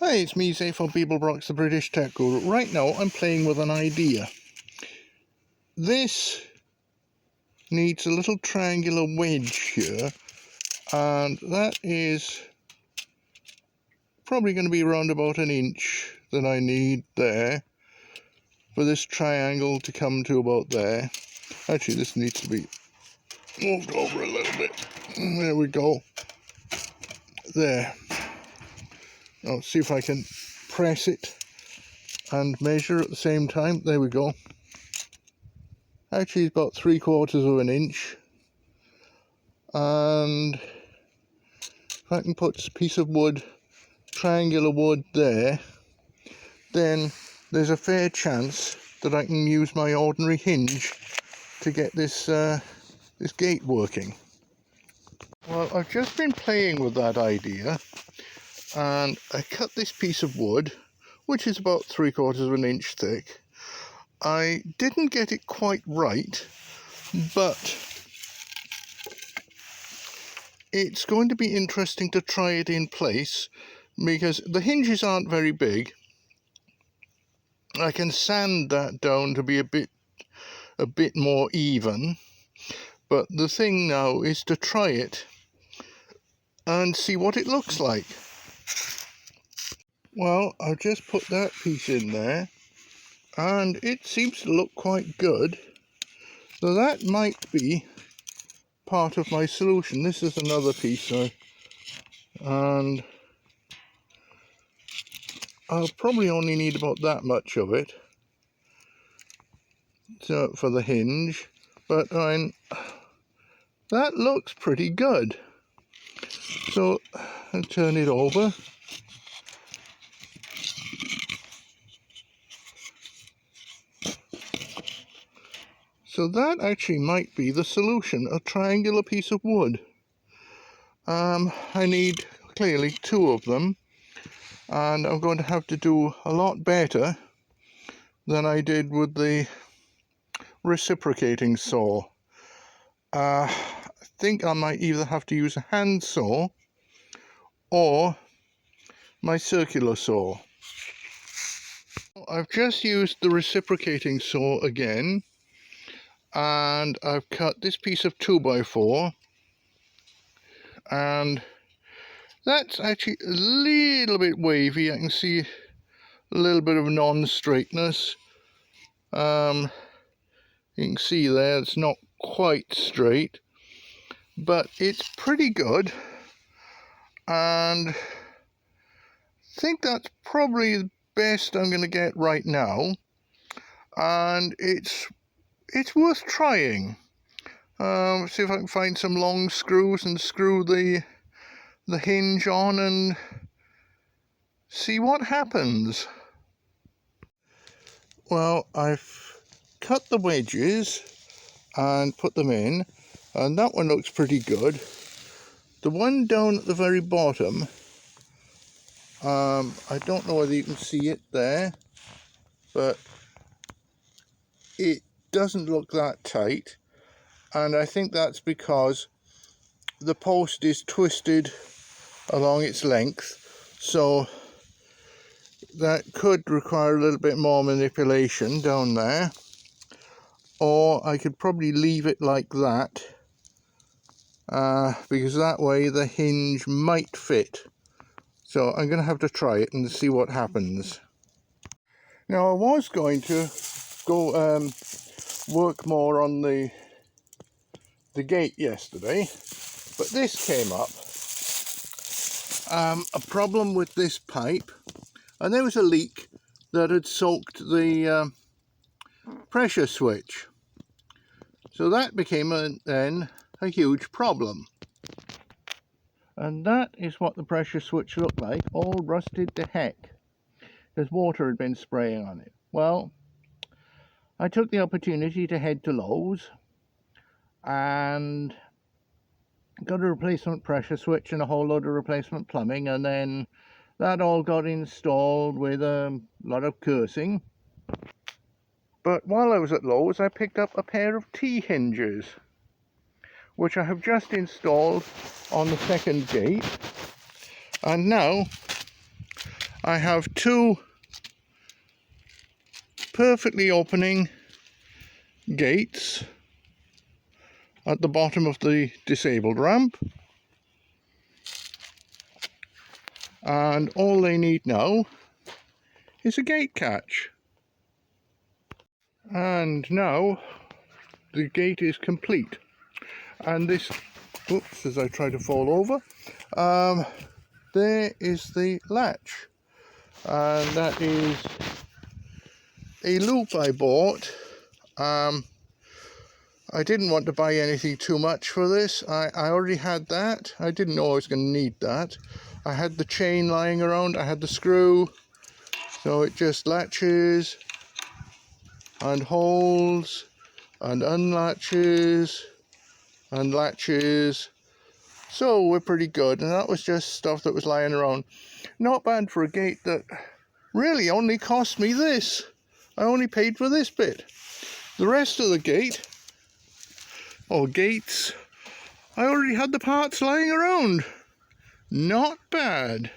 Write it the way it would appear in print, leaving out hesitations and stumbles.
Hi, it's me, Zay from Beeblebrox, the British Tech Guru. Right now, I'm playing with an idea. This needs a little triangular wedge here, and that is probably going to be around about 1 inch that I need there for this triangle to come to about there. Actually, this needs to be moved over a little bit. There we go. There. Now, see if I can press it and measure at the same time. There we go. Actually, it's about 3/4 of an inch. And if I can put a piece of wood, triangular wood there, then there's a fair chance that I can use my ordinary hinge to get this this gate working. Well, I've just been playing with that idea, and I cut this piece of wood, which is about 3/4 of an inch thick. I didn't get it quite right, but it's going to be interesting to try it in place because the hinges aren't very big. I can sand that down to be a bit more even, but the thing now is to try it and see what it looks like. Well, I've just put that piece in there and it seems to look quite good, so that might be part of my solution. This is another piece, and I'll probably only need about that much of it for the hinge, but that looks pretty good. So I'll turn it over. So that actually might be the solution, a triangular piece of wood. I need clearly 2 of them, and I'm going to have to do a lot better than I did with the reciprocating saw. I think I might either have to use a hand saw or my circular saw. I've just used the reciprocating saw again, and I've cut this piece of 2x4, and that's actually a little bit wavy. I can see a little bit of non-straightness. You can see there it's not quite straight, but it's pretty good, and I think that's probably the best I'm going to get right now, and it's worth trying. See if I can find some long screws and screw the hinge on and see what happens. Well, I've cut the wedges and put them in, and that one looks pretty good. The one down at the very bottom, I don't know whether you can see it there, but it doesn't look that tight, and I think that's because the post is twisted along its length, so that could require a little bit more manipulation down there, or I could probably leave it like that, because that way the hinge might fit. So I'm going to have to try it and see what happens. Now, I was going to go work more on the gate yesterday, but this came up. A problem with this pipe, and there was a leak that had soaked the pressure switch. So that became then a huge problem. And that is what the pressure switch looked like, all rusted to heck, because water had been spraying on it. Well, I took the opportunity to head to Lowe's and got a replacement pressure switch and a whole load of replacement plumbing, and then that all got installed with a lot of cursing. But while I was at Lowe's, I picked up a pair of T-hinges, which I have just installed on the second gate, and now I have two perfectly opening gates at the bottom of the disabled ramp, and all they need now is a gate catch. And now the gate is complete, and this, oops, as I try to fall over, there is the latch, and that is a loop I bought. I didn't want to buy anything too much for this. I already had that. I didn't know I was going to need that. I had the chain lying around, I had the screw, so it just latches and holds and unlatches and latches. So we're pretty good, and that was just stuff that was lying around. Not bad for a gate that really only cost me this. I only paid for this bit. The rest of the gate, or gates, I already had the parts lying around. Not bad.